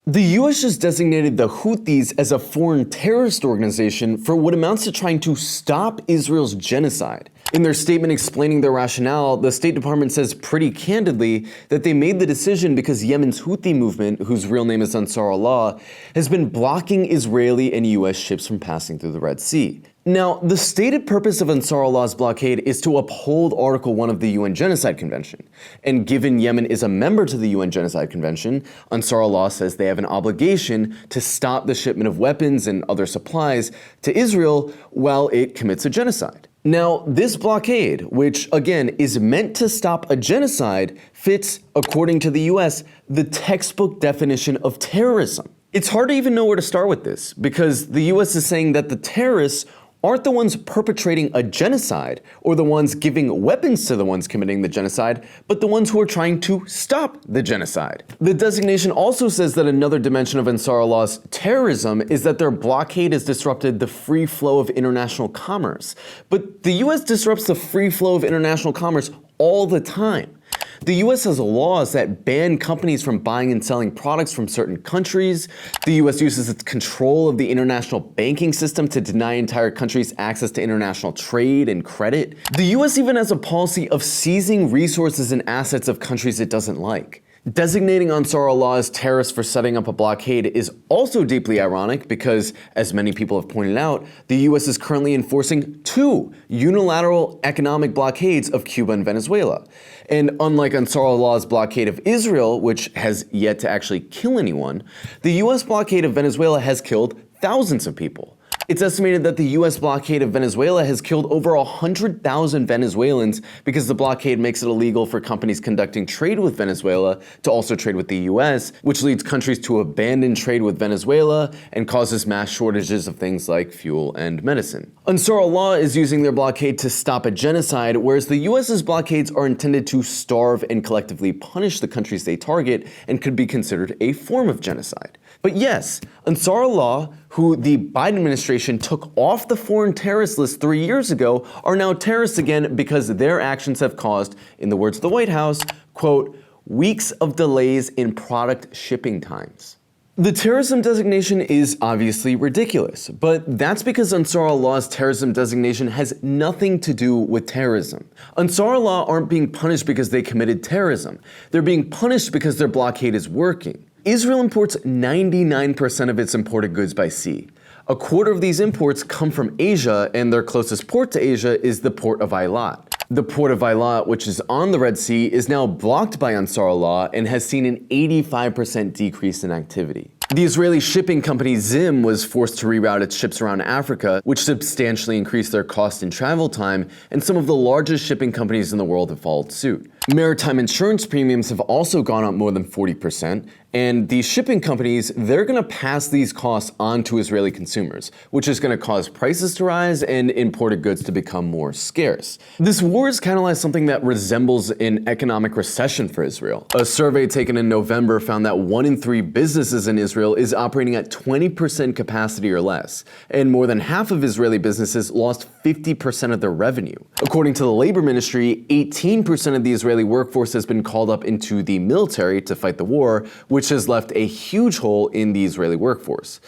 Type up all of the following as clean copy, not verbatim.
The US just designated the Houthis as a foreign terrorist organization for what amounts to trying to stop Israel's genocide. In their statement explaining their rationale, the State Department says pretty candidly that they made the decision because Yemen's Houthi movement, whose real name is Ansar Allah, has been blocking Israeli and US ships from passing through the Red Sea. Now, the stated purpose of Ansar Allah's blockade is to uphold Article 1 of the UN Genocide Convention. And given Yemen is a member to the UN Genocide Convention, Ansar Allah says they have an obligation to stop the shipment of weapons and other supplies to Israel while it commits a genocide. Now, this blockade, which again is meant to stop a genocide, fits, according to the US, the textbook definition of terrorism. It's hard to even know where to start with this, because the US is saying that the terrorists aren't the ones perpetrating a genocide or the ones giving weapons to the ones committing the genocide, but the ones who are trying to stop the genocide. The designation also says that another dimension of Ansar Allah's terrorism is that their blockade has disrupted the free flow of international commerce. But the US disrupts the free flow of international commerce all the time. The US has laws that ban companies from buying and selling products from certain countries. The US uses its control of the international banking system to deny entire countries access to international trade and credit. The US even has a policy of seizing resources and assets of countries it doesn't like. Designating Ansar Allah as terrorists for setting up a blockade is also deeply ironic because, as many people have pointed out, the US is currently enforcing two unilateral economic blockades of Cuba and Venezuela. And unlike Ansar Allah's blockade of Israel, which has yet to actually kill anyone, the US blockade of Venezuela has killed thousands of people. It's estimated that the US blockade of Venezuela has killed over 100,000 Venezuelans because the blockade makes it illegal for companies conducting trade with Venezuela to also trade with the US, which leads countries to abandon trade with Venezuela and causes mass shortages of things like fuel and medicine. Ansar Allah is using their blockade to stop a genocide, whereas the US's blockades are intended to starve and collectively punish the countries they target and could be considered a form of genocide. But yes, Ansar Allah, who the Biden administration took off the foreign terrorist list 3 years ago, are now terrorists again because their actions have caused, in the words of the White House, quote, weeks of delays in product shipping times. The terrorism designation is obviously ridiculous, but that's because Ansar Allah's terrorism designation has nothing to do with terrorism. Ansar Allah aren't being punished because they committed terrorism. They're being punished because their blockade is working. Israel imports 99% of its imported goods by sea. A quarter of these imports come from Asia, and their closest port to Asia is the port of Eilat. The port of Eilat, which is on the Red Sea, is now blocked by Ansar Allah and has seen an 85% decrease in activity. The Israeli shipping company Zim was forced to reroute its ships around Africa, which substantially increased their cost and travel time, and some of the largest shipping companies in the world have followed suit. Maritime insurance premiums have also gone up more than 40%, and these shipping companies, they're going to pass these costs on to Israeli consumers, which is going to cause prices to rise and imported goods to become more scarce. This war is kind of like something that resembles an economic recession for Israel. A survey taken in November found that 1 in 3 businesses in Israel is operating at 20% capacity or less, and more than half of Israeli businesses lost 50% of their revenue. According to the labor ministry, 18% of the Israeli workforce has been called up into the military to fight the war, which has left a huge hole in the Israeli workforce.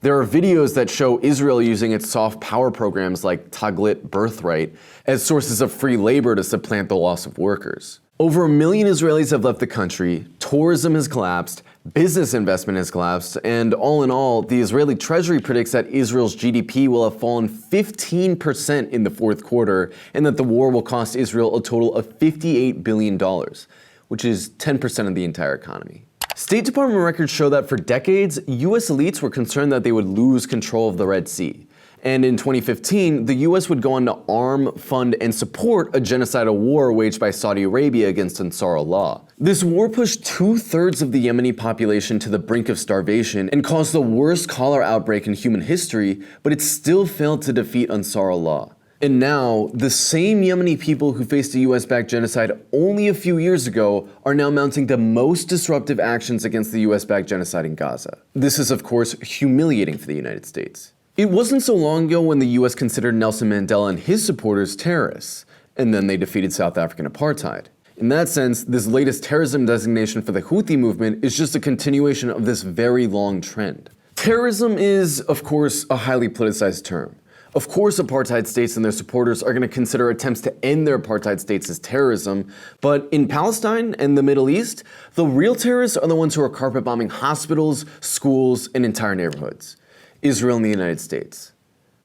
There are videos that show Israel using its soft power programs like Taglit Birthright as sources of free labor to supplant the loss of workers. Over 1 million Israelis have left the country, tourism has collapsed, business investment has collapsed, and all in all, the Israeli Treasury predicts that Israel's GDP will have fallen 15% in the fourth quarter, and that the war will cost Israel a total of $58 billion, which is 10% of the entire economy. State Department records show that for decades, US elites were concerned that they would lose control of the Red Sea. And in 2015, the US would go on to arm, fund, and support a genocidal war waged by Saudi Arabia against Ansar Allah. This war pushed 2/3 of the Yemeni population to the brink of starvation and caused the worst cholera outbreak in human history, but it still failed to defeat Ansar Allah. And now, the same Yemeni people who faced a US-backed genocide only a few years ago are now mounting the most disruptive actions against the US-backed genocide in Gaza. This is, of course, humiliating for the United States. It wasn't so long ago when the US considered Nelson Mandela and his supporters terrorists, and then they defeated South African apartheid. In that sense, this latest terrorism designation for the Houthi movement is just a continuation of this very long trend. Terrorism is, of course, a highly politicized term. Of course, apartheid states and their supporters are going to consider attempts to end their apartheid states as terrorism, but in Palestine and the Middle East, the real terrorists are the ones who are carpet bombing hospitals, schools, and entire neighborhoods. Israel and the United States.